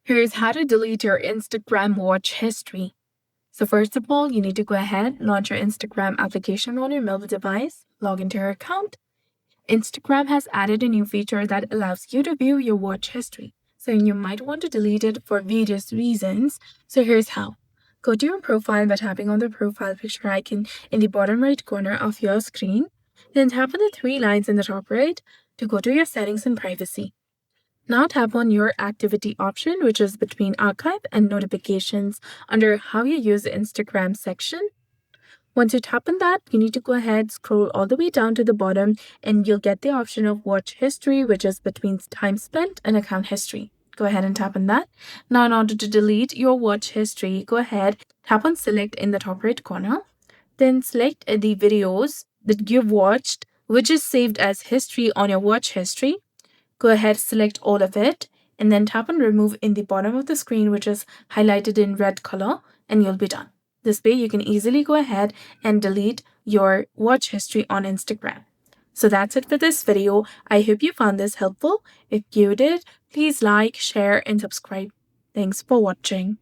Here's how to delete your Instagram watch history. So first of all, you need to go ahead, launch your Instagram application on your mobile device, log into your account. Instagram has added a new feature that allows you to view your watch history. So you might want to delete it for various reasons. So here's how. Go to your profile by tapping on the profile picture icon in the bottom right corner of your screen. Then tap on the three lines in the top right to go to your settings and privacy. Now tap on your activity option, which is between archive and notifications under how you use the Instagram section. Once you tap on that, you need to go ahead, scroll all the way down to the bottom, and you'll get the option of watch history, which is between time spent and account history. Go ahead and tap on that. Now, in order to delete your watch history, go ahead, tap on select in the top right corner. Then select the videos that you've watched, which is saved as history on your watch history. Go ahead, select all of it, and then tap on remove in the bottom of the screen, which is highlighted in red color, and you'll be done. This way you can easily go ahead and delete your watch history on Instagram. So that's it for this video. I hope you found this helpful. If you did, please like, share, and subscribe. Thanks for watching.